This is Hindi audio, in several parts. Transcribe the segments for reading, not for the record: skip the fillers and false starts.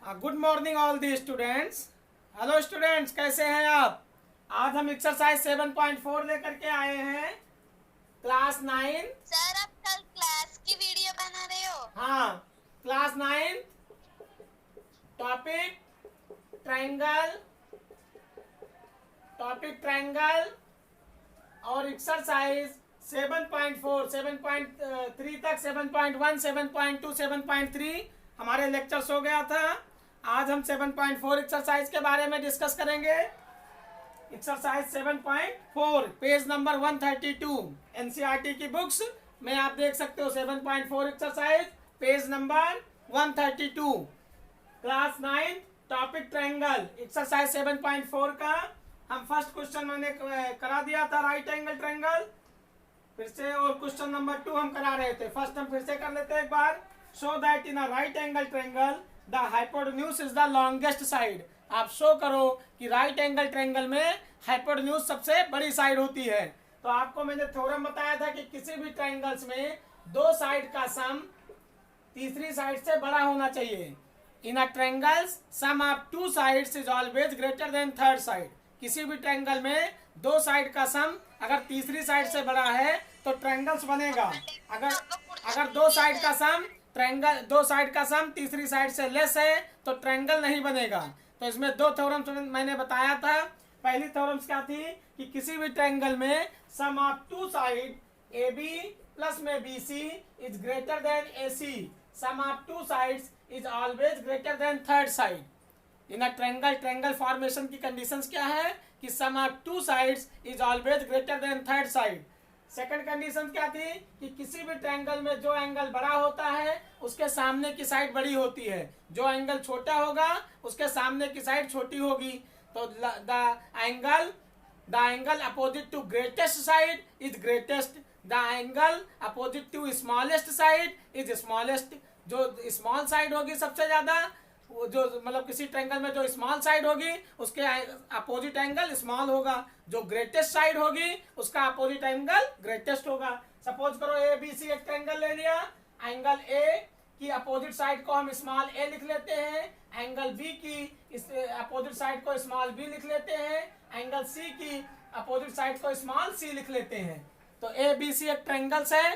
Good morning all the students. Hello students, कैसे हैं आप? आज हम एक्सरसाइज 7.4 लेकर के आए हैं, क्लास 9। सर आप कल क्लास की वीडियो बना रहे हो? हाँ, क्लास 9, टॉपिक ट्रायंगल, और एक्सरसाइज 7.4, 7.3 तक, 7.1, 7.2, 7.3 हमारे लेक्चर्स हो गया था। आज हम 7.4 एक्सरसाइज के बारे में डिस्कस करेंगे। एक्सरसाइज 7.4 पेज नंबर 132 एनसीईआरटी की बुक्स में आप देख सकते हो। 7.4 exercise page number 132, class 9, topic triangle. Exercise 7.4 का हम फर्स्ट क्वेश्चन मैंने करा दिया था, राइट एंगल ट्रायंगल फिर से, और क्वेश्चन नंबर 2 हम करा रहे थे। फर्स्ट हम फिर से कर लेते हैं एक बार। Show that in a right angle triangle the hypotenuse is the longest side. आप शो करो कि राइट एंगल ट्रायंगल में हाइपोटेन्यूज सबसे बड़ी साइड होती है। तो आपको मैंने थ्योरम बताया था कि किसी भी ट्रायंगल्स में दो साइड का सम तीसरी साइड से बड़ा होना चाहिए। In a triangles sum of two sides is always greater than third side. किसी भी ट्रायंगल में दो साइड का सम अगर तीसरी साइड से बड़ा है तो ट्रायंगल्स बनेगा। अगर दो साइड का सम तीसरी साइड से लेस है तो ट्रायंगल नहीं बनेगा। तो इसमें दो थ्योरम्स मैंने बताया था। पहली थ्योरम्स क्या थी कि किसी भी ट्रायंगल में sum of two side A B plus में B C is greater than A C. Sum of two sides is always greater than third side. In a triangle formation की कंडीशंस क्या है कि sum of two sides is always greater than third side. Second condition क्या थी कि किसी भी ट्रायंगल में जो एंगल बड़ा होता है उसके सामने की साइड बड़ी होती है, जो एंगल छोटा होगा उसके सामने की साइड छोटी होगी। तो the angle opposite to greatest side is greatest, the angle opposite to smallest side is smallest. जो स्मॉल साइड होगी सबसे ज्यादा, जो मतलब किसी ट्रायंगल में जो स्मॉल साइड होगी उसके अपोजिट एंगल स्मॉल होगा। जो ग्रेटेस्ट साइड होगी उसका अपोजिट एंगल ग्रेटेस्ट होगा। सपोज करो ए बी सी एक ट्रायंगल ले लिया। एंगल ए की अपोजिट साइड को हम स्मॉल ए लिख लेते हैं, एंगल बी की अपोजिट साइड को स्मॉल बी लिख लेते हैं, एंगल सी की अपोजिट साइड को स्मॉल सी लिख लेते हैं। तो ए बी सी एक ट्रायंगल्स है।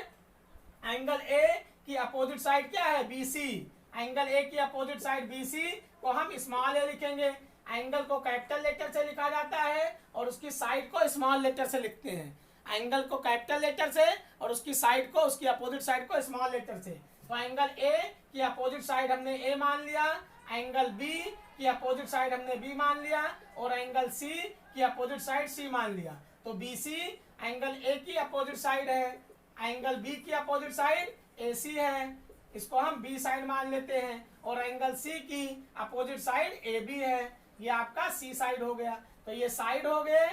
एंगल ए की अपोजिट साइड क्या है? B C. एंगल ए की अपोजिट साइड बी सी को हम स्मॉल ए लिखेंगे। एंगल को कैपिटल लेटर से लिखा जाता है और उसकी साइड को स्मॉल लेटर से लिखते हैं। एंगल को कैपिटल लेटर से और उसकी साइड को, उसकी अपोजिट साइड को स्मॉल लेटर से। तो एंगल ए की अपोजिट साइड हमने ए मान लिया, एंगल बी की अपोजिट साइड हमने बी मान लिया, और एंगल सी की अपोजिट साइड सी मान लिया। तो बी सी एंगल ए की अपोजिट साइड है, एंगल बी की अपोजिट साइड ए सी है, इसको हम बी साइड मान लेते हैं, और एंगल सी की अपोजिट साइड ए बी है, ये आपका सी साइड हो गया। तो ये साइड हो गए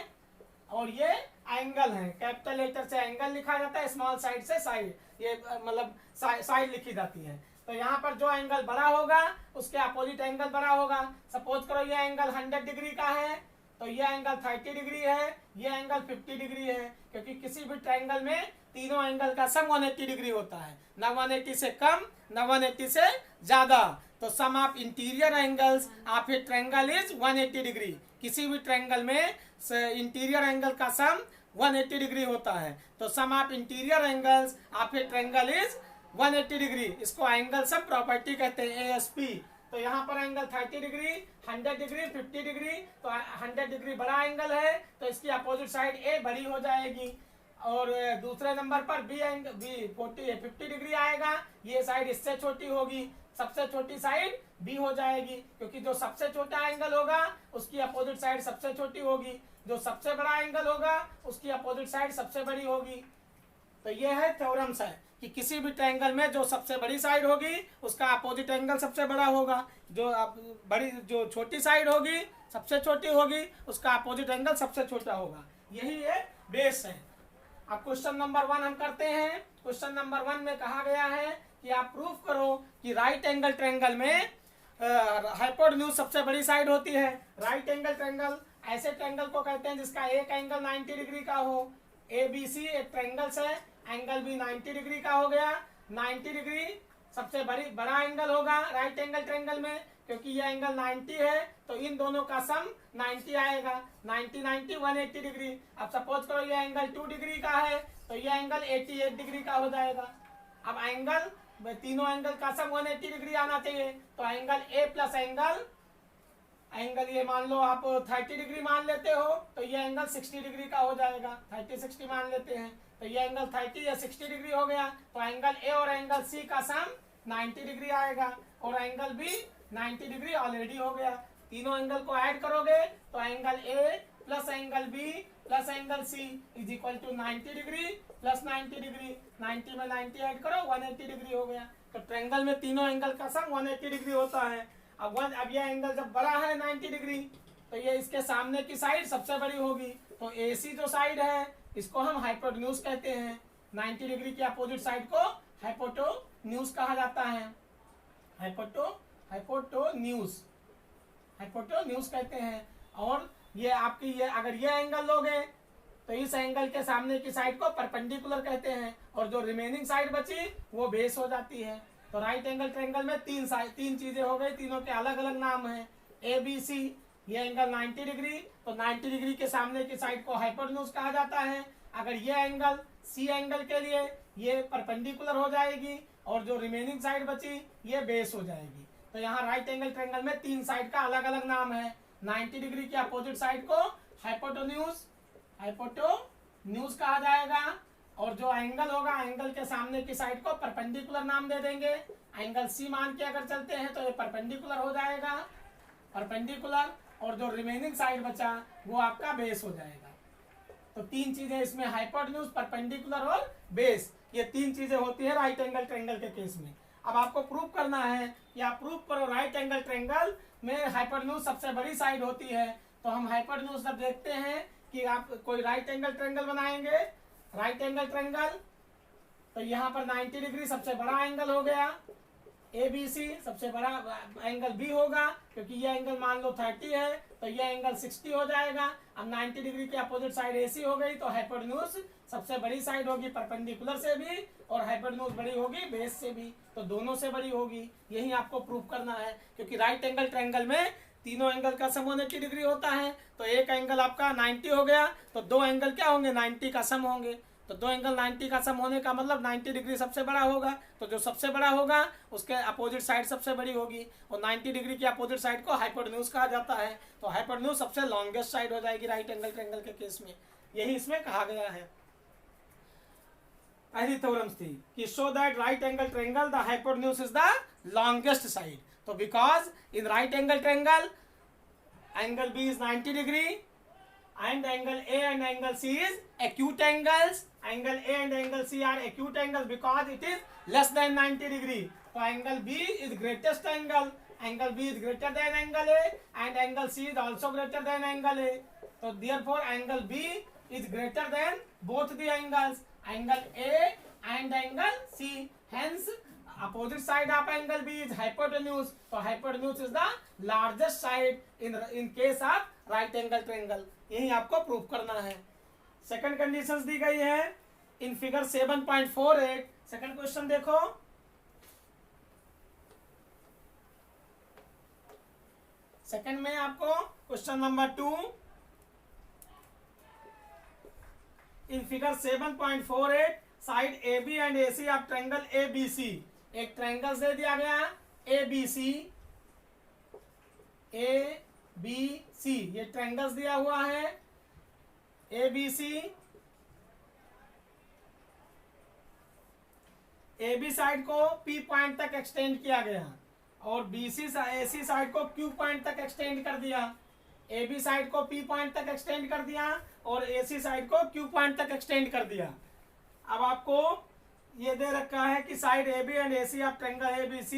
और ये एंगल है। कैपिटल लेटर से एंगल लिखा जाता है, स्मॉल साइड से साइड, ये मतलब साइड लिखी जाती है। तो यहाँ पर जो एंगल बड़ा होगा उसके अपोजिट एंगल बड़ा होगा। सपोज करो ये एंगल 100 डिग्री का है तो ये एंगल 30 डिग्री है, ये एंगल 50 डिग्री है, क्योंकि किसी भी ट्रायंगल में तीनों एंगल का सम 180 डिग्री होता है, न 180 से कम न 180 से ज्यादा। तो sum of interior angles of a triangle is 180 degree. किसी भी ट्रायंगल में इंटीरियर एंगल का सम 180 डिग्री होता है। तो sum of interior angles of a triangle is 180 degree. इसको एंगल सम प्रॉपर्टी कहते हैं, एएसपी। तो यहाँ पर एंगल 30 डिग्री, 100 डिग्री, 50 डिग्री। तो 100 डिग्री बड़ा एंगल है तो इसकी अपोजिट साइड ए बड़ी हो जाएगी, और दूसरे नंबर पर बी एंगल बी 50 डिग्री आएगा, ये साइड इससे छोटी होगी, सबसे छोटी साइड बी हो जाएगी, क्योंकि जो सबसे छोटा एंगल होगा उसकी अपोजिट साइड सबसे छोटी होगी, जो सबसे बड़ा एंगल होगा उसकी अपोजिट साइड सबसे बड़ी होगी। तो ये है थ्योरम्स है कि किसी भी ट्रायंगल में जो सबसे बड़ी साइड होगी उसका अपोजिट एंगल सबसे बड़ा होगा, जो छोटी साइड होगी सबसे छोटी होगी, उसका अपोजिट एंगल सबसे छोटा होगा। यही है बेस है। अब क्वेश्चन नंबर 1 हम करते हैं। क्वेश्चन नंबर 1 में कहा गया है कि आप प्रूफ करो कि राइट एंगल ट्रायंगल में हाइपोटेन्यूज सबसे बड़ी साइड होती है। राइट एंगल ट्रायंगल ऐसे ट्रायंगल को कहते हैं जिसका एक एंगल 90 डिग्री का हो। ए बी सी एक ट्रायंगल्स है, एंगल भी 90 डिग्री का हो गया। 90 डिग्री सबसे बड़ा एंगल होगा राइट एंगल ट्रायंगल में, क्योंकि ये एंगल 90 है तो इन दोनों का सम 90 आएगा। 90 90 180 डिग्री। अब सपोज करो ये एंगल 2 डिग्री का है तो ये एंगल 88 डिग्री का हो जाएगा। अब एंगल तीनों एंगल का सम 180 डिग्री आना चाहिए तो एंगल ए प्लस एंगल ये मान लो आप 30 डिग्री मान लेते हो तो ये एंगल 60 डिग्री का हो जाएगा। 30 60 मान लेते हैं तो ये एंगल 30 या 60 डिग्री हो गया। तो एंगल ए और एंगल सी का सम 90 डिग्री आएगा और एंगल बी 90 डिग्री ऑलरेडी हो गया। तीनों एंगल को ऐड करोगे तो angle A plus angle B plus angle C is equal to 90 degree plus 90 degree. 90 में 90 ऐड करो 180 डिग्री हो गया। तो ट्रायंगल में तीनों एंगल का सम 180 डिग्री होता है। अब यह एंगल जब बड़ा है 90 डिग्री तो ये इसके सामने की साइड सबसे बड़ी होगी। तो AC जो साइड है इसको हम हाइपोटेन्यूज कहते हैं। 90 डिग्री की अपोजिट साइड को हाइपोटेन्यूज कहा जाता है। हाइपोटेन्यूज कहते हैं। और ये आपकी ये अगर ये एंगल लोगे तो इस एंगल के सामने की साइड को परपेंडिकुलर कहते हैं और जो रिमेनिंग साइड बची वो बेस हो जाती है। तो राइट एंगल ट्रायंगल में तीन चीजें हो गई, तीनों के अलग अलग नाम हैं। ABC ये एंगल 90 डिग्री तो 90 डिग्री के सामने की साइड को हाइपोटेन्यूज कहा जाता है। अगर ये एंगल C एंगल के लिए ये परपेंडिकुलर हो जाएगी और जो रिमेनिंग साइड बची ये बेस हो जाएगी। तो यहाँ राइट एंगल ट्रायंगल में तीन साइड का अलग अलग नाम है। 90 डिग्री की अपोजिट साइड को हाइपोटेन्यूज कहा जाएगा और जो एंगल होगा एंगल के सामने की साइड को परपेंडिकुलर नाम दे देंगे। एंगल C मान के अगर चलते हैं तो ये परपेंडिकुलर हो जाएगा, परपेंडिकुलर, और जो रिमेनिंग साइड बचा वो आपका बेस हो जाएगा। तो तीन चीजें इसमें हाइपोटेन्यूज, परपेंडिकुलर और बेस, ये तीन चीजें होती है राइट एंगल ट्रायंगल के केस में। अब आपको प्रूव करना है कि आप प्रूव करो राइट एंगल ट्रायंगल में हाइपोटेन्यूज सबसे बड़ी साइड होती है। तो हम हाइपोटेन्यूज जब देखते हैं कि आप कोई राइट एंगल ट्रायंगल बनाएंगे, राइट एंगल ट्रायंगल, तो यहाँ पर 90 डिग्री सबसे बड़ा एंगल हो गया, ABC सबसे बड़ा एंगल B होगा क्योंकि ये एंगल मान लो 30 है तो ये एंगल 60 हो जाएगा। अब 90 डिग्री की अपोजिट साइड AC हो गई तो हाइपोटेन्यूज सबसे बड़ी साइड होगी परपेंडिकुलर से भी और हाइपोटेन्यूज बड़ी होगी बेस से भी, तो दोनों से बड़ी होगी। यही आपको प्रूव करना है क्योंकि राइट एंगल ट्रायंगल में तीनों एंगल का सम 180 डिग्री होता है। तो एक एंगल आपका 90 हो गया तो दो एंगल क्या होंगे, 90 का सम होंगे। तो दो एंगल 90 का सम होने का मतलब 90 डिग्री सबसे बड़ा होगा। तो जो सबसे बड़ा होगा उसके अपोजिट साइड सबसे बड़ी होगी और 90 डिग्री की अपोजिट साइड को हाइपोटेन्यूज कहा जाता है। तो हाइपोटेन्यूज सबसे लॉन्गेस्ट साइड हो जाएगी राइट एंगल ट्रायंगल के केस में। यही इसमें कहा गया है। पहली थ्योरम थी कि show that right angle triangle the hypotenuse is the longest side. तो because in right angle triangle angle B is 90 degree and angle A and angle C is acute angles. Angle A and angle C are acute angles because it is less than 90 degree. So angle B is greatest angle. Angle B is greater than angle A and angle C is also greater than angle A. So therefore angle B is greater than both the angles, angle A and angle C. Hence opposite side of angle B is hypotenuse. So hypotenuse is the largest side in case of right angle triangle. यही आपको प्रूव करना है। सेकंड कंडीशंस दी गई है इन फिगर 7.48। सेकंड क्वेश्चन देखो, सेकंड में आपको question number 2 in figure 7.48 side AB and AC of triangle ABC। एक ट्रायंगल दे दिया गया ABC, ये ट्रायंगल्स दिया हुआ है ABC। AB साइड को P पॉइंट तक एक्सटेंड किया गया और AC साइड को Q पॉइंट तक एक्सटेंड कर दिया। AB साइड को P पॉइंट तक एक्सटेंड कर दिया और AC साइड को Q पॉइंट तक एक्सटेंड कर दिया। अब आपको ये दे रखा है कि side AB and AC of triangle ABC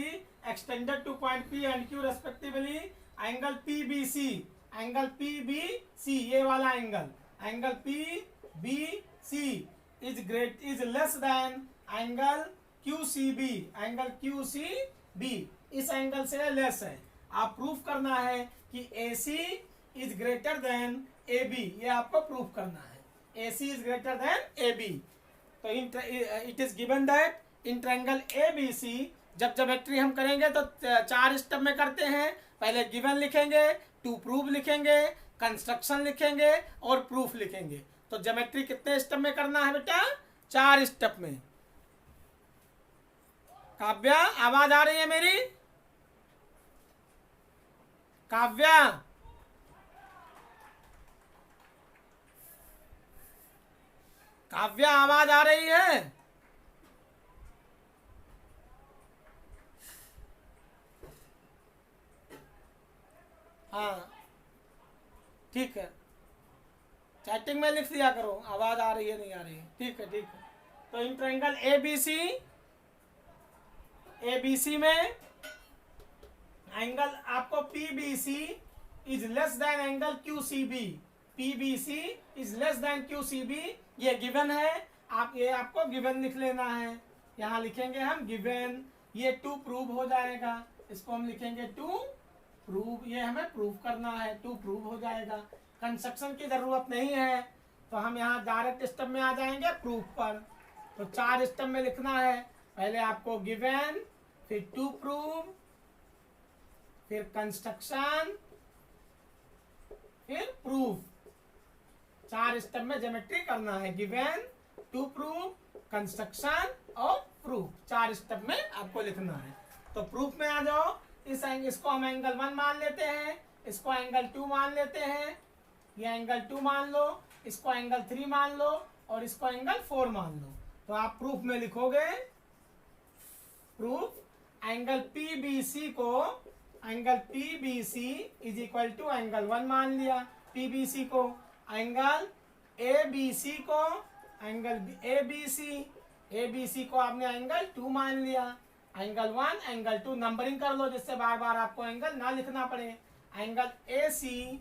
extended two point P and Q respectively. Angle PBC, angle PBC ये वाला angle PBC is less than angle QCB। Angle QCB इस एंगल से लेस है। आप प्रूफ करना है कि AC is greater then AB, ये आपको प्रूफ करना है। AC is greater then AB। तो it is given that in triangle ABC जब ज्योमेट्री हम करेंगे तो 4 स्टेप में करते हैं। पहले गिवन लिखेंगे, टू प्रूव लिखेंगे, कंस्ट्रक्शन लिखेंगे और प्रूफ लिखेंगे। तो ज्योमेट्री कितने स्टेप में करना है बेटा? 4 स्टेप में। काव्या आवाज आ रही है मेरी? काव्या काव्या आवाज आ रही है? हाँ ठीक है, चैटिंग में लिख दिया करो आवाज आ रही है नहीं आ रही है। ठीक है ठीक है। तो इन ट्रायंगल एबीसी में एंगल आपको PBC is less than angle QCB. PBC is less than QCB, ये गिवन है। ये आपको गिवन लिख लेना है। यहाँ लिखेंगे हम गिवन, ये टू प्रूव हो जाएगा। इसको हम लिखेंगे टू प्रूव, ये हमें प्रूव करना है, टू प्रूव हो जाएगा। कंस्ट्रक्शन की जरूरत नहीं है, तो हम यहाँ डायरेक्ट स्टेप में आ जाएंगे प्रूफ पर। तो 4 स्टेप में लिखना है। पहले आपको गिवन, फिर टू प्रूव, फिर कंस्ट्रक्शन, फिर प्रूफ। 4 स्टेप में ज्योमेट्री करना है। गिवन, टू प्रूव, कंस्ट्रक्शन और प्रूफ, 4 स्टेप में आपको लिखना है। तो प्रूफ में आ जाओ। इसको हम एंगल 1 मान लेते हैं, इसको एंगल 2 मान लेते हैं, ये एंगल 2 मान लो, इसको एंगल 3 मान लो और इसको एंगल 4 मान लो। तो आप प्रूफ में लिखोगे, प्रूफ एंगल पीबीसी को, angle PBC is equal to angle 1 मान लिया पीबीसी को, एंगल एबीसी को, एंगल एबीसी को आपने एंगल 2 मान लिया। एंगल 1 एंगल 2 नंबरिंग कर लो, जिससे बार बार आपको एंगल ना लिखना पड़े। एंगल एसी,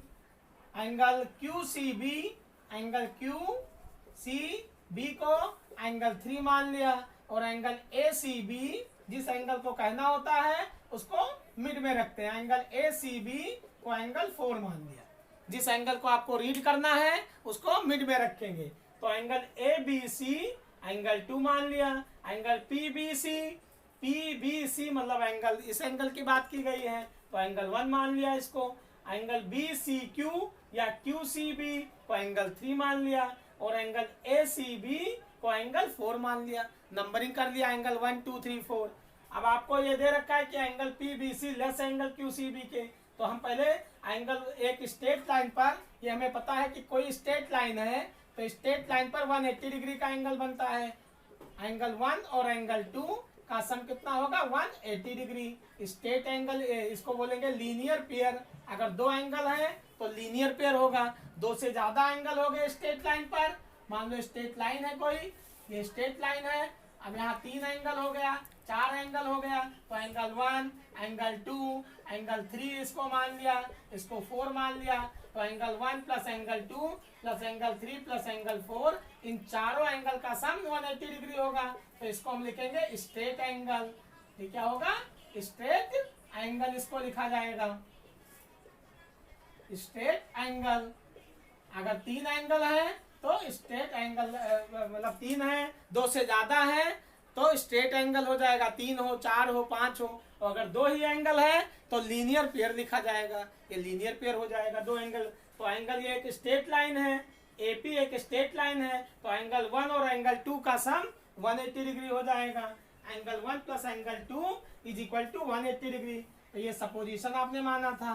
एंगल क्यूसीबी, एंगल क्यूसीबी को एंगल 3 मान लिया और एंगल एसीबी, जिस एंगल को कहना होता है उसको मिड में रखते हैं। एंगल एसीबी को एंगल 4 मान लिया। जिस एंगल को आपको रीड करना है उसको मिड में रखेंगे। तो एंगल एबीसी एंगल 2 मान लिया। एंगल पीबीसी मतलब एंगल, इस एंगल की बात की गई है, तो एंगल 1 मान लिया इसको। एंगल बीसीक्यू या क्यूसीबी को एंगल 3 मान लिया और एंगल एसीबी को एंगल 4 मान लिया। नंबरिंग कर लिया एंगल 1 2 3 4। अब आपको ये दे रखा है कि एंगल पीबीसी लेस एंगल क्यूसीबी के, तो हम पहले एंगल एक स्ट्रेट लाइन पर, ये हमें पता है कि कोई स्ट्रेट लाइन है, तो स्ट्रेट लाइन पर 180 डिग्री का एंगल बनता है। एंगल 1 और एंगल 2 का सम कितना होगा? 180 डिग्री। स्ट्रेट एंगल, इसको बोलेंगे लीनियर पेयर। अगर 2 एंगल है तो लीनियर पेयर होगा। 2 से ज्यादा एंगल हो गए स्ट्रेट लाइन पर, मान लो स्ट्रेट लाइन है कोई, ये स्ट्रेट लाइन है। अब यहाँ 3 एंगल हो गया, 4 एंगल हो गया, तो एंगल 1 एंगल 2 एंगल 3 इसको मान लिया, इसको 4 मान लिया। तो angle 1 plus angle 2 plus angle 3 plus angle 4, इन चारों एंगल का सम 180 डिग्री होगा। तो इसको हम लिखेंगे स्ट्रेट एंगल। ये क्या होगा? स्ट्रेट एंगल, इसको लिखा जाएगा स्ट्रेट एंगल। अगर 3 एंगल है तो स्ट्रेट एंगल, मतलब 3 है, 2 से ज्यादा है तो स्ट्रेट एंगल हो जाएगा, 3 हो 4 हो 5 हो। और अगर 2 ही एंगल है तो लीनियर पेयर लिखा जाएगा, ये लीनियर पेयर हो जाएगा 2 एंगल। तो एंगल ये एक स्ट्रेट लाइन है, एपी एक स्ट्रेट लाइन है, तो एंगल 1 और एंगल 2 का सम 180 डिग्री हो जाएगा। Angle 1 plus angle 2 is equal to 180 degree. तो ये सपोजिशन आपने माना था।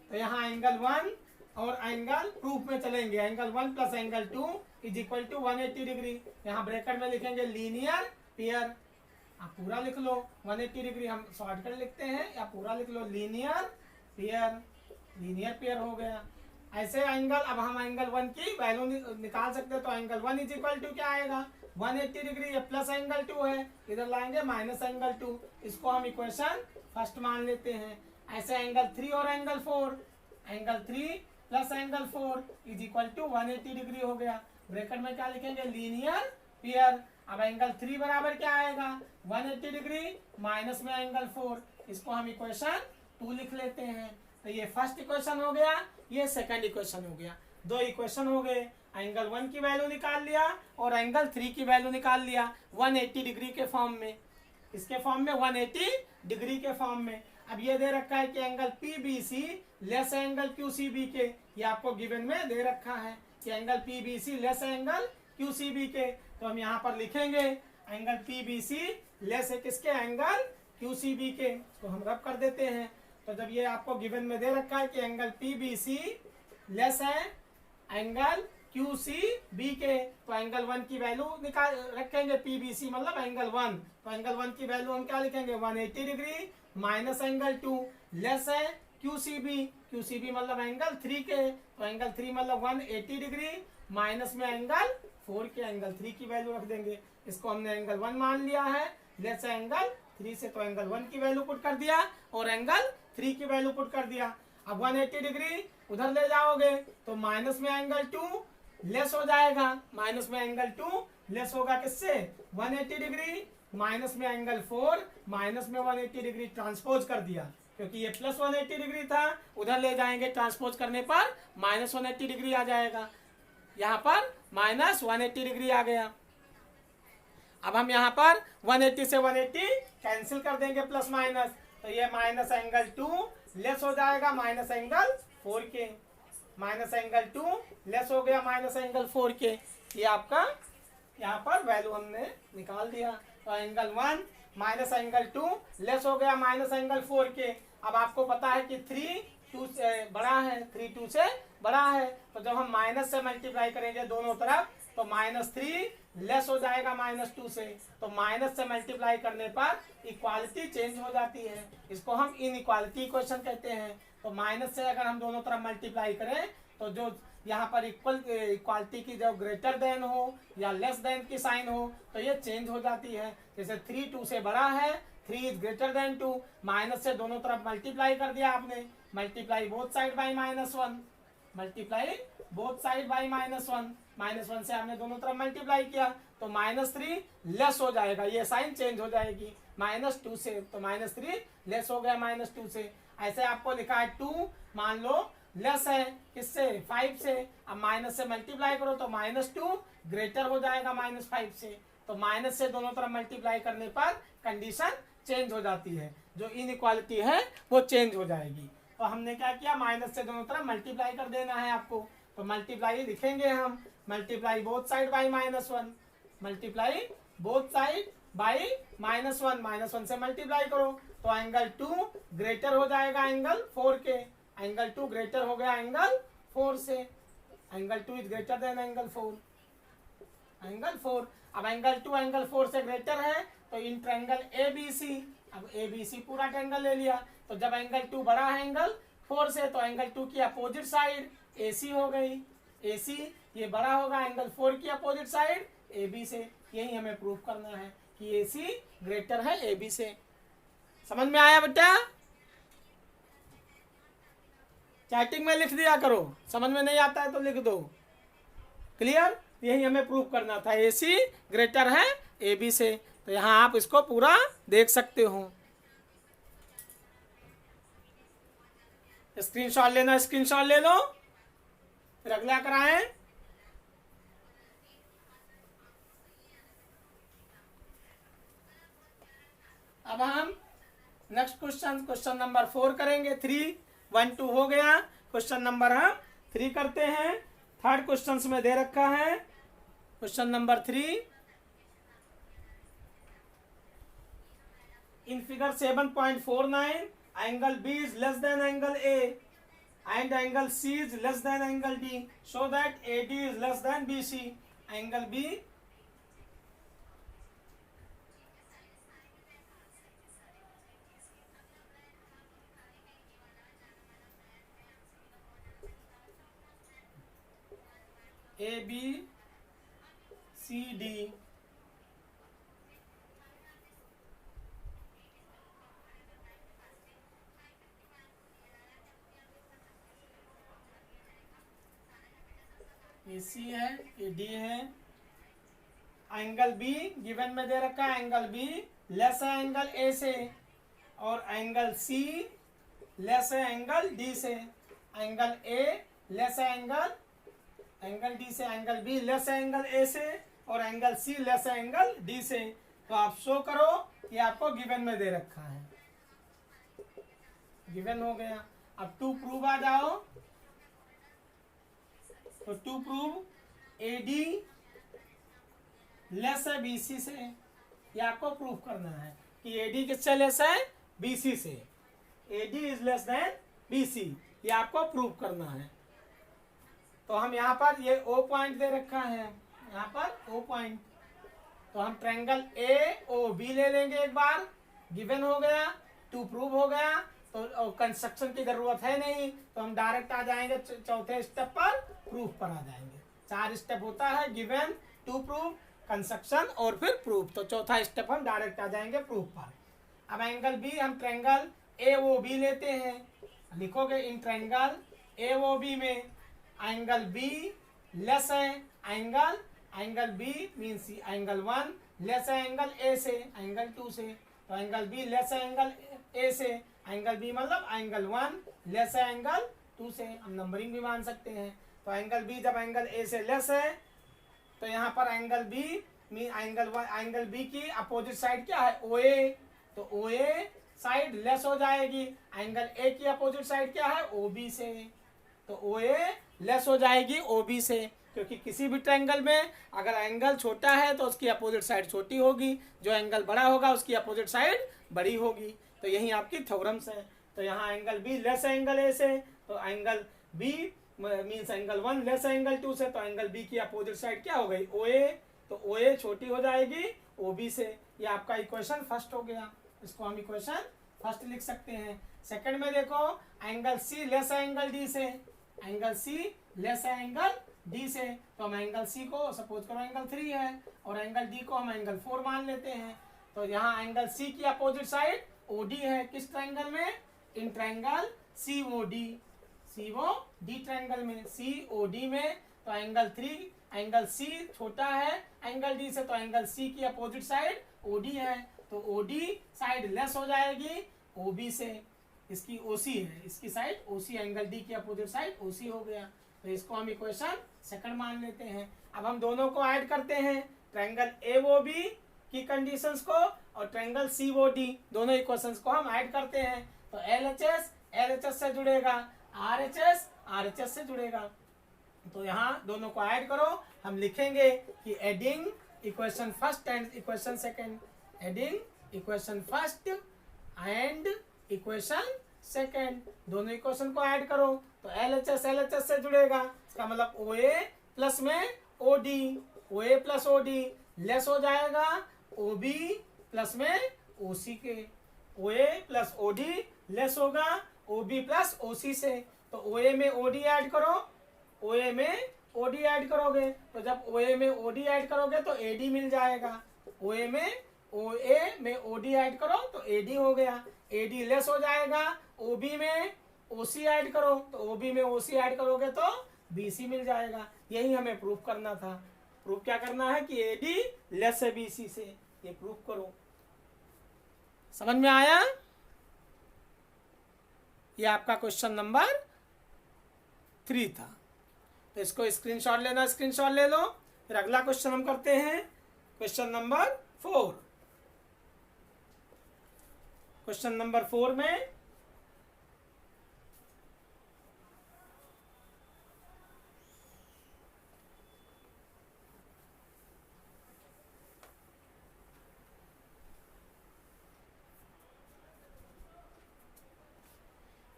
तो यहाँ एंगल 1 और एंगल प्रूफ में चलेंगे। Angle 1 plus angle 2 is equal to 180 degree. यहाँ ब्रैकेट में लिखेंगे लीनियर पेयर। आप पूरा लिख लो 180 डिग्री, हम शॉर्टकट लिखते हैं, या पूरा लिख लो लीनियर पेयर। लीनियर पेयर हो गया। ऐसे एंगल, अब हम एंगल 1 की वैल्यू निकाल सकते हैं। तो एंगल 1 इज इक्वल टू क्या आएगा? 180 डिग्री। ये प्लस एंगल 2 है, इधर लाएंगे माइनस एंगल 2। इसको हम इक्वेशन फर्स्ट मान लेते हैं। ऐसे एंगल 3 और angle 4, angle 3 plus angle 4 is equal to 180 degree हो गया। ब्रैकेट में क्या लिखेंगे? Linear pair. अब एंगल 3 बराबर क्या आएगा? 180 डिग्री माइनस में एंगल 4। इसको हम इक्वेशन 2 लिख लेते हैं। तो ये फर्स्ट इक्वेशन हो गया, ये सेकंड इक्वेशन हो गया। 2 इक्वेशन हो गए। एंगल 1 की वैल्यू निकाल लिया और एंगल 3 की वैल्यू निकाल लिया 180 डिग्री के फॉर्म में। इसके फॉर्म में 180 डिग्री के फॉर्म में। अब ये दे रखा है कि angle PBC less angle QCB के, ये आपको गिवन में दे रखा है कि angle PBC less angle QCB के। तो हम यहाँ पर लिखेंगे एंगल PBC लेस है किसके, एंगल QCB के। इसको हम रब कर देते हैं। तो जब ये आपको गिवन में दे रखा है कि एंगल PBC लेस है एंगल QCB के, तो एंगल 1 की वैल्यू निकाल रखेंगे। PBC मतलब एंगल 1, तो एंगल 1 की वैल्यू हम क्या लिखेंगे, 180 डिग्री माइनस एंगल 2 लेस है QCB मतलब एंगल 3 के, तो एंगल 3 मतलब 180 डिग्री माइनस में एंगल 4 के, एंगल 3 की वैल्यू रख देंगे। इसको हमने एंगल 1 मान लिया है, लेस है एंगल 3 से, तो एंगल 1 की वैल्यू पुट कर दिया और एंगल 3 की वैल्यू पुट कर दिया। अब 180 डिग्री उधर ले जाओगे तो माइनस में एंगल 2 लेस हो जाएगा, माइनस में एंगल 2 लेस होगा किससे, 180 डिग्री माइनस में एंगल 4 माइनस में 180 डिग्री ट्रांसपोज कर दिया, क्योंकि ये प्लस 180 डिग्री था, उधर ले जाएंगे ट्रांसपोज करने पर माइनस 180 डिग्री आ जाएगा। यहाँ पर माइनस 180 डिग्री आ गया। अब हम यहाँ पर 180 से 180 कैंसिल कर देंगे प्लस माइनस, तो ये माइनस एंगल 2 लेस हो जाएगा माइनस एंगल 4 के, माइनस एंगल 2 लेस हो गया माइनस एंगल 4 के। ये आपका यहाँ पर वैल्यू हमने निकाल दिया। तो एंगल 1 माइनस एंगल 2 लेस हो गया माइनस एंगल 4 के। अब आपको पता है कि 3 2 से बड़ा है, 3 2 से बड़ा है, तो जब हम माइनस से मल्टीप्लाई करेंगे दोनों तरफ तो माइनस 3 लेस हो जाएगा माइनस 2 से, तो माइनस से मल्टीप्लाई करने पर इक्वालिटी चेंज हो जाती है। इसको हम इनइक्वालिटी इक्वेशन कहते हैं। तो माइनस से अगर हम दोनों तरफ मल्टीप्लाई करें तो जो यहाँ पर इक्वालिटी की जो ग्रेटर देन हो या लेस देन की साइन हो तो ये चेंज हो जाती है। जैसे 3 2 से बड़ा है, 3 इज ग्रेटर देन 2, माइनस से दोनों तरफ मल्टीप्लाई कर दिया आपने, multiply both side by -1, multiply both side by -1, -1 से हमने दोनों तरफ मल्टीप्लाई किया तो -3 लेस हो जाएगा, ये साइन चेंज हो जाएगी -2 से, तो -3 लेस हो गया -2 से। ऐसे आपको लिखा है 2 मान लो लेस है किससे, 5 से, अब माइनस से मल्टीप्लाई करो तो -2 ग्रेटर हो जाएगा -5 से, तो माइनस से दोनों तरफ मल्टीप्लाई करने पर कंडीशन चेंज हो जाती है, जो इनइक्वालिटी है वो चेंज हो जाएगी। तो हमने क्या किया, माइनस से दोनों तरफ मल्टीप्लाई कर देना है आपको, तो मल्टीप्लाई लिखेंगे हम, multiply both side by -1, multiply both side by -1, -1 से मल्टीप्लाई करो तो एंगल 2 ग्रेटर हो जाएगा एंगल 4 के, एंगल 2 ग्रेटर हो गया एंगल 4 से, angle 2 is greater than angle 4, angle 4। अब एंगल 2 एंगल 4 से ग्रेटर है तो इन ट्रायंगल ABC, अब ABC पूरा ट्रायंगल ले लिया, तो जब एंगल 2 बड़ा है एंगल 4 से तो एंगल 2 की अपोजिट साइड AC हो गई, AC ये बड़ा होगा एंगल 4 की अपोजिट साइड AB से। यही हमें प्रूफ करना है कि AC ग्रेटर है AB से। समझ में आया बेटा? चैटिंग में लिख दिया करो, समझ में नहीं आता है तो लिख दो। क्लियर? यही हमें प्रूफ करना था, AC ग्रेटर है AB से। तो यहाँ आप इसको पूरा देख सकते हो। स्क्रीनशॉट लेना, स्क्रीनशॉट ले लो, फिर अगला कराएं। अब हम नेक्स्ट क्वेश्चन नंबर 4 करेंगे। 3 1 2 हो गया, क्वेश्चन नंबर हम 3 करते हैं। थर्ड क्वेश्चन में दे रखा है question number 3 in figure 7.49 angle B is less than angle A and angle C is less than angle D, so that AD is less than BC. Angle B ABCD AC है, ये D है। एंगल B गिवन में दे रखा है, एंगल B लेस है एंगल A से और एंगल C लेस है एंगल D से। एंगल A लेस है एंगल D से, एंगल B लेस है एंगल A से और एंगल C लेस है एंगल D से। तो आप शो करो ये आपको गिवन में दे रखा है, गिवन हो गया। अब टू प्रूव आ जाओ, तो टू प्रूव एडी लेस है बीसी से, ये आपको प्रूव करना है कि एडी किससे लेस है, बीसी से। AD is less than BC, ये आपको प्रूव करना है। तो हम यहाँ पर ये ओ पॉइंट दे रखा है, यहाँ पर ओ पॉइंट, तो हम ट्रायंगल ए ओ बी ले लेंगे एक बार, गिवन हो गया, टू प्रूव हो गया, तो कंस्ट्रक्शन की जरूरत है नहीं, तो हम डायरेक्ट आ जाएंगे चौथे स्टेप पर, प्रूफ पर आ जाएंगे। 4 स्टेप होता है, गिवन, टू प्रूव, कंस्ट्रक्शन और फिर प्रूफ, तो चौथा स्टेप हम डायरेक्ट आ जाएंगे प्रूफ पर। अब एंगल बी, हम ट्रायंगल ए ओ बी लेते हैं, लिखोगे in triangle A O B में एंगल बी लेस है angle B means angle 1 less है एंगल ए से, एंगल 2 से, तो एंगल बी लेस है एंगल ए से, एंगल बी मतलब एंगल 1 लेस है एंगल 2 से, हम नंबरिंग भी मान सकते हैं। तो एंगल बी जब एंगल ए से लेस है, तो यहाँ पर एंगल बी एंगल बी की अपोजिट साइड क्या है, ओ ए, तो ओ ए साइड लेस हो जाएगी, एंगल ए की अपोजिट साइड क्या है, ओ बी से, तो ओ ए लेस हो जाएगी ओ बी से, क्योंकि किसी भी ट्रायंगल में अगर एंगल छोटा है तो उसकी अपोजिट साइड छोटी होगी, जो एंगल बड़ा होगा उसकी अपोजिट साइड बड़ी होगी। तो यही आपकी थ्योरम्स है। तो यहाँ एंगल बी लेस है एंगल ए से, तो angle B means angle 1 less है एंगल 2 से, तो एंगल बी की अपोजिट साइड क्या हो गई, ओ ए, तो ओ ए छोटी हो जाएगी ओ बी से। ये आपका इक्वेशन फर्स्ट हो गया, इसको हम इक्वेशन फर्स्ट लिख सकते हैं। सेकंड में देखो एंगल सी लेस है एंगल डी से, एंगल सी लेस है एंगल डी से, तो हम एंगल सी को सपोज करो एंगल 3 है और एंगल डी को हम एंगल 4 मान लेते हैं। तो यहाँ एंगल सी की अपोजिट साइड ओ डी है, किस ट्रायंगल में, in triangle C O D triangle में, सी ओ डी में, तो एंगल 3 एंगल सी छोटा है एंगल डी से, तो एंगल सी की अपोजिट साइड ओ डी है, तो ओ डी साइड लेस हो जाएगी ओ बी से, इसकी ओसी है, इसकी साइड ओसी, एंगल डी की अपोजिट साइड ओसी हो गया। तो इसको हम इक्वेशन सेकंड मान लेते हैं। अब हम दोनों को ऐड करते हैं, ट्रायंगल ए ओ बी की कंडीशंस को और ट्रायंगल सी ओ डी, दोनों इक्वेशंस को हम ऐड करते हैं। तो एलएचएस से जुड़ेगा, आरएचएस से जुड़ेगा। तो यहाँ दोनों को ऐड करो, हम लिखेंगे कि adding equation first and equation second, adding equation first and equation second, दोनों इक्वेशन को ऐड करो। तो एलएचएस से जुड़ेगा, इसका मतलब ओ ए प्लस में ओ डी, ओ ए प्लस ओ डी लेस हो जाएगा ओ बी प्लस में ओ सी के, ओ ए प्लस ओ डी लेस होगा ओ बी प्लस ओ सी से। तो ओ ए में ओ डी ऐड करो, ओ ए में ओ डी ऐड करोगे, तो जब ओ ए में ओ डी ऐड करोगे तो ए डी मिल जाएगा, ओ ए में ओ डी ऐड करो तो ए डी हो गया, ए डी लेस हो जाएगा ओ बी में ओ सी ऐड करो, तो ओ बी में ओ सी ऐड करोगे तो बी सी मिल जाएगा। यही हमें प्रूफ करना था। प्रूफ क्या करना है कि ए डी लेस है बी सी से, ये प्रूफ करो। समझ में आया? ये आपका क्वेश्चन नंबर 3 था। तो इसको स्क्रीनशॉट लेना, स्क्रीनशॉट ले लो। फिर अगला क्वेश्चन हम करते हैं, क्वेश्चन नंबर 4। क्वेश्चन नंबर 4 में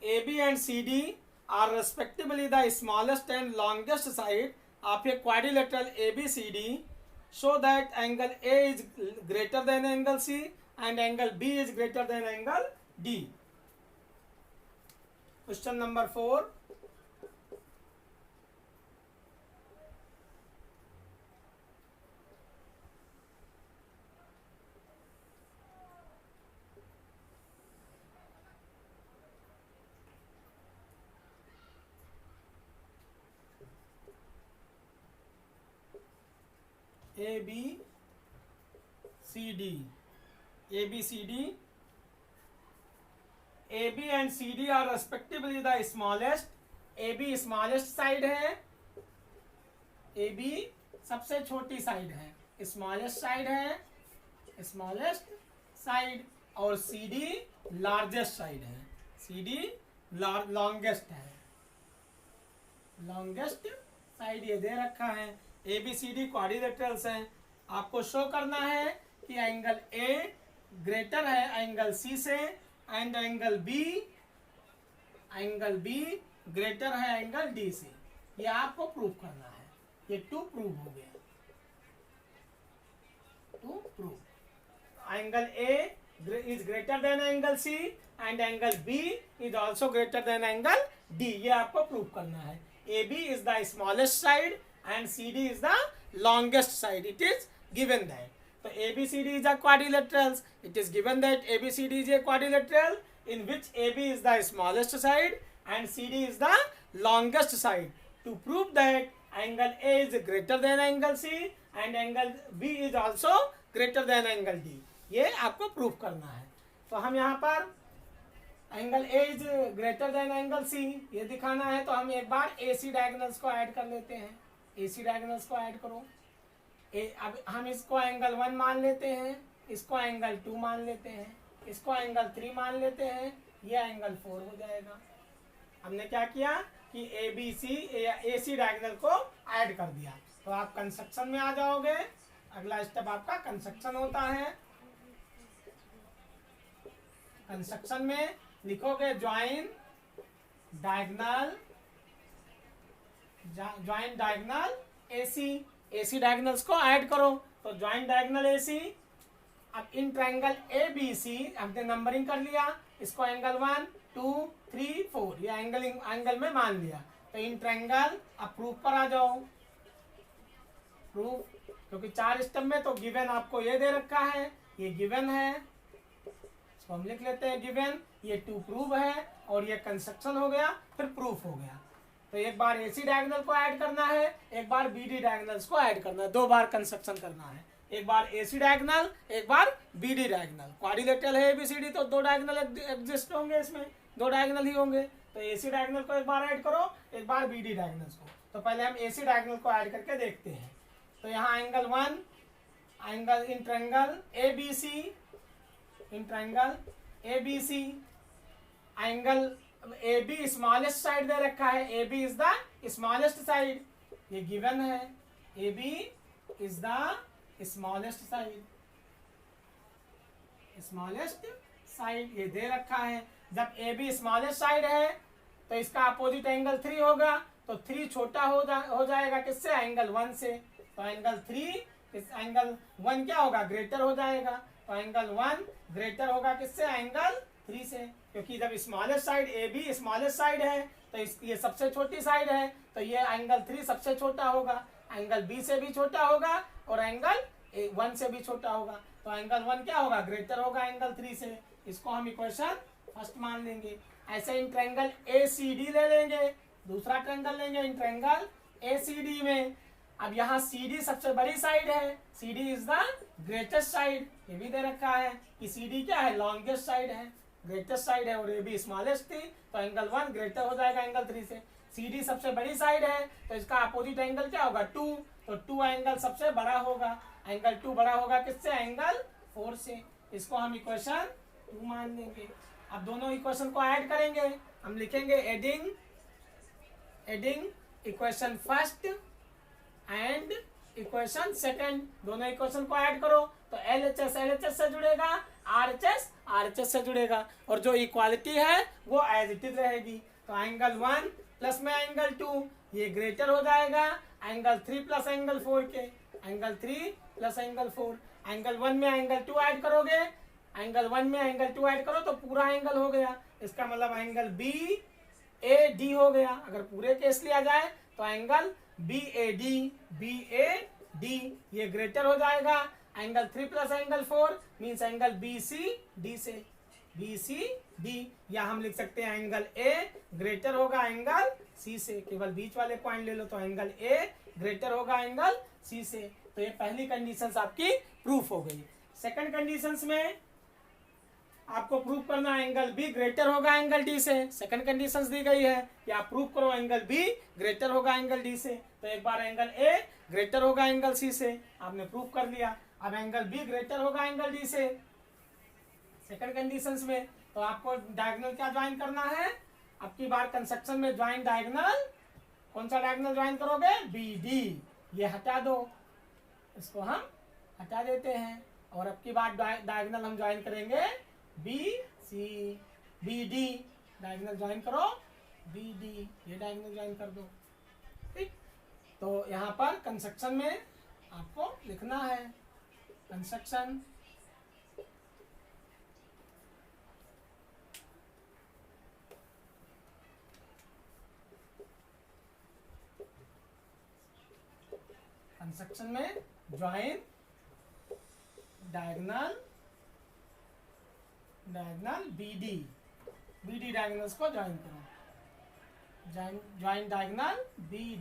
AB and CD are respectively the smallest and longest side of a quadrilateral ABCD. Show that angle A is greater than angle C and angle B is greater than angle D. Question number 4. ABCD. AB and CD are respectively the smallest. AB smallest side है, AB सबसे छोटी साइड है, स्मॉलेस्ट साइड है, स्मॉलेस्ट साइड और सी डी लार्जेस्ट साइड है, सी डी लॉन्गेस्ट है, लॉन्गेस्ट साइड ये दे रखा है। A B C D quadrilaterals हैं। आपको शो करना है कि एंगल ए ग्रेटर है एंगल सी से एंड एंगल बी ग्रेटर है एंगल डी से। ये आपको प्रूव करना है। ये टू प्रूव हो गया, to prove angle A is greater than angle C and angle B is also greater than angle D। ये आपको प्रूव करना है। AB is the smallest side and CD is the longest side। It is given that। तो ABCD is a quadrilaterals। It is given that ABCD is a quadrilateral in which AB is the smallest side and CD is the longest side। To prove that angle A is greater than angle C and angle B is also greater than angle D। ये आपको प्रूव करना है। तो हम यहाँ पर angle A is greater than angle C ये दिखाना है। तो हम एक बार ए सी डायगोनल्स को ऐड कर लेते हैं। ए सी डायगोनल्स को ऐड करो। अब हम इसको एंगल 1 मान लेते हैं, इसको एंगल 2 मान लेते हैं, इसको एंगल 3 मान लेते हैं, ये एंगल 4 हो जाएगा। हमने क्या किया कि ए सी डायगोनल को ऐड कर दिया। तो आप कंस्ट्रक्शन में आ जाओगे। अगला स्टेप आपका कंस्ट्रक्शन होता है। कंस्ट्रक्शन में लिखोगे ज्वाइन डायगोनल एसी डायगोनल्स को ऐड करो। तो ज्वाइन डायगोनल एसी। अब इन ट्रायंगल ए बी सी हमने नंबरिंग कर लिया। इसको एंगल 1 2 3 4 ये एंगल में मान लिया। तो इन ट्रायंगल अब प्रूफ पर आ जाओ। प्रूफ क्योंकि 4 स्टेप में तो गिवन आपको ये दे रखा है, ये गिवन है। तो हम लिख लेते हैं गिवन। ये टू प्रूव है और ये कंस्ट्रक्शन हो गया, फिर प्रूफ हो गया। तो एक बार एसी डायगोनल को ऐड करना है, एक बार बीडी डायगोनल्स को ऐड करना है। 2 बार कंस्ट्रक्शन करना है। एक बार एसी डायगोनल, एक बार बीडी डायगोनल। क्वाड्रिलेटरल है एबीसीडी तो 2 डायगोनल एग्जिस्ट होंगे, इसमें 2 डायगोनल ही होंगे। तो एसी डायगोनल को एक बार ऐड करो, एक बार बीडी डायगोनल्स को। तो पहले हम एसी डायगोनल को ऐड करके देखते हैं। तो यहाँ angle 1 angle in triangle ABC, in triangle ABC angle A B smallest side दे रखा है। A B is the smallest side, ये गिवन है। A B is the smallest side, smallest side ये दे रखा है। जब ए बी स्मॉलेस्ट साइड है तो इसका अपोजिट एंगल 3 होगा। तो 3 छोटा हो जाएगा किससे? एंगल 1 से। तो एंगल 3 इस एंगल 1 क्या होगा? ग्रेटर हो जाएगा। तो एंगल 1 ग्रेटर होगा किससे? एंगल 3 से। क्योंकि जब smallest side A B smallest side है तो ये सबसे छोटी साइड है। तो ये एंगल 3 सबसे छोटा होगा, एंगल बी से भी छोटा होगा और एंगल 1 से भी छोटा होगा। तो एंगल 1 क्या होगा? ग्रेटर होगा एंगल 3 से। इसको हम इक्वेशन फर्स्ट मान लेंगे। ऐसे इन ट्रायंगल ए सी डी ले लेंगे, दूसरा ट्रायंगल लेंगे इन ट्रायंगल ए सी डी में। अब यहाँ सी डी सबसे बड़ी साइड है, C D is the greatest side. ये भी दे रखा है कि सी डी क्या है? लॉन्गेस्ट साइड है, ग्रेटेस्ट साइड है और ए बी स्मॉलेस्ट थी। तो एंगल 1 ग्रेटर हो जाएगा एंगल 3 से। सी डी सबसे बड़ी साइड है तो इसका अपोजिट एंगल क्या होगा? 2। तो 2 एंगल सबसे बड़ा होगा। एंगल 2 बड़ा होगा किससे? एंगल 4 से। इसको हम इक्वेशन 2 मान लेंगे। अब दोनों इक्वेशन को ऐड करेंगे। हम लिखेंगे adding equation first and equation second. दोनों इक्वेशन को ऐड करो तो LHS LHS से जुड़ेगा, RHS RHS से जुड़ेगा और जो इक्वालिटी है वो एज इट इज रहेगी। तो एंगल 1 प्लस में एंगल 2 ये ग्रेटर हो जाएगा एंगल 3 प्लस एंगल 4 के। Angle 3 plus angle 4। एंगल 1 में एंगल 2 ऐड करोगे, एंगल 1 में एंगल 2 ऐड करो तो पूरा एंगल हो गया। इसका मतलब एंगल BAD हो गया। अगर पूरे केस लिया जाए तो एंगल BAD ये ग्रेटर हो जाएगा angle 3 plus angle 4 means angle BCD से। BCD या हम लिख सकते हैं एंगल A ग्रेटर होगा एंगल C से। केवल बीच वाले पॉइंट ले लो तो एंगल A ग्रेटर होगा एंगल C से। तो ये पहली कंडीशंस आपकी प्रूफ हो गई। सेकंड कंडीशंस में आपको प्रूफ करना एंगल B ग्रेटर होगा एंगल D से। सेकंड कंडीशंस दी गई है कि आप प्रूफ करो एंगल B ग्रेटर होगा एंगल D से। तो एक बार एंगल A ग्रेटर होगा एंगल C से, आपने प्रूफ कर लिया। अब एंगल B ग्रेटर होगा एंगल D से। सेकंड कंडीशंस में तो आपको डायगोनल क्या ज्वाइन करना है, अब की बार कंस्ट्रक्शन में ज्वाइन डायगोनल, कौन सा डायगोनल ज्वाइन करोगे, बी डी, ये हटा दो, इसको हम हटा देते हैं, और अब की बार डायगोनल हम ज्वाइन करेंगे B C, B D, diagonal join करो बी डी, ये डायगोनल ज्वाइन कर दो। ठीक, तो यहाँ पर कंस्ट्रक्शन में आपको लिखना है कंस्ट्रक्शन, कंस्ट्रक्शन में join diagonal, diagonal B D diagonals को ज्वाइन करो, ज्वाइन डायगोनल बी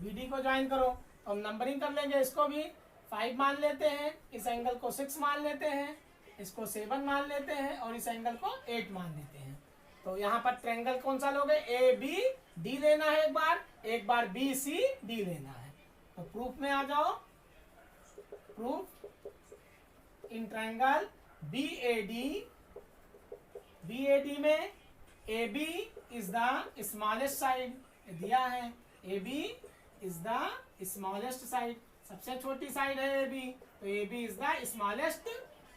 डी को ज्वाइन करो। तो हम नंबरिंग कर लेंगे, इसको भी 5 मान लेते हैं, इस एंगल को 6 मान लेते हैं, इसको 7 मान लेते हैं, और इस एंगल को 8 मान लेते हैं। तो यहाँ पर ट्रायंगल कौन सा लोगे, ए बी डी लेना है, एक बार बी सी डी लेना है। तो प्रूफ में आ जाओ, proof in triangle B A D में A B is the smallest side दिया है, A B is the smallest side, सबसे छोटी साइड है ए बी, तो A B is the smallest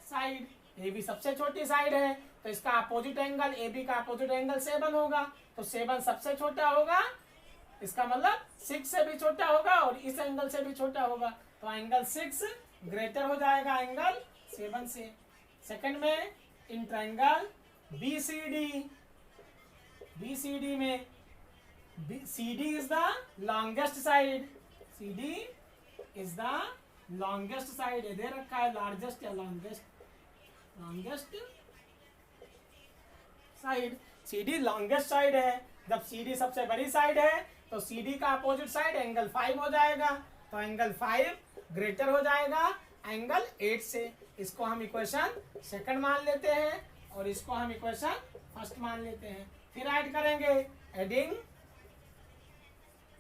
side, A B सबसे छोटी साइड है, तो इसका अपोजिट एंगल, ए बी का अपोजिट एंगल 7 होगा, तो 7 सबसे छोटा होगा, इसका मतलब 6 से भी छोटा होगा और इस एंगल से भी छोटा होगा, तो एंगल 6 ग्रेटर हो जाएगा एंगल 7 से। सेकंड में in triangle B C D में C D is the longest side, C D is the longest side, ये दे रखा है लार्जेस्ट या longest side, C D longest side है। जब सी डी सबसे बड़ी साइड है तो सी डी का अपोजिट साइड एंगल 5 हो जाएगा, तो एंगल 5 ग्रेटर हो जाएगा एंगल 8 से। इसको हम इक्वेशन सेकंड मान लेते हैं और इसको हम इक्वेशन फर्स्ट मान लेते हैं। फिर ऐड करेंगे, adding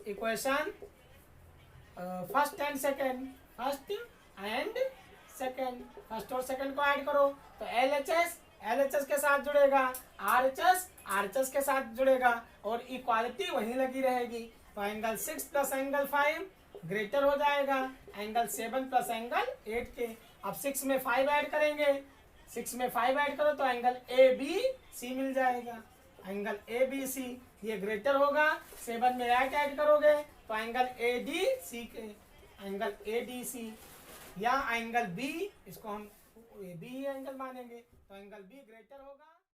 equation first and second, first और सेकंड को ऐड करो, तो LHS के साथ जुड़ेगा, RHS के साथ जुड़ेगा, और इक्वालिटी वहीं लगी रहेगी, तो एंगल 6 प्लस एंगल 5 ग्रेटर हो जाएगा एंगल 7 प्लस एंगल 8 के। अब 6 में 5 ऐड करेंगे, 6 में 5 ऐड करो तो एंगल ABC मिल जाएगा, एंगल ABC ये ग्रेटर होगा, 7 में 8 ऐड करोगे तो एंगल ADC के, एंगल ADC या एंगल B, इसको हम B एंगल मानेंगे, तो एंगल B ग्रेटर होगा।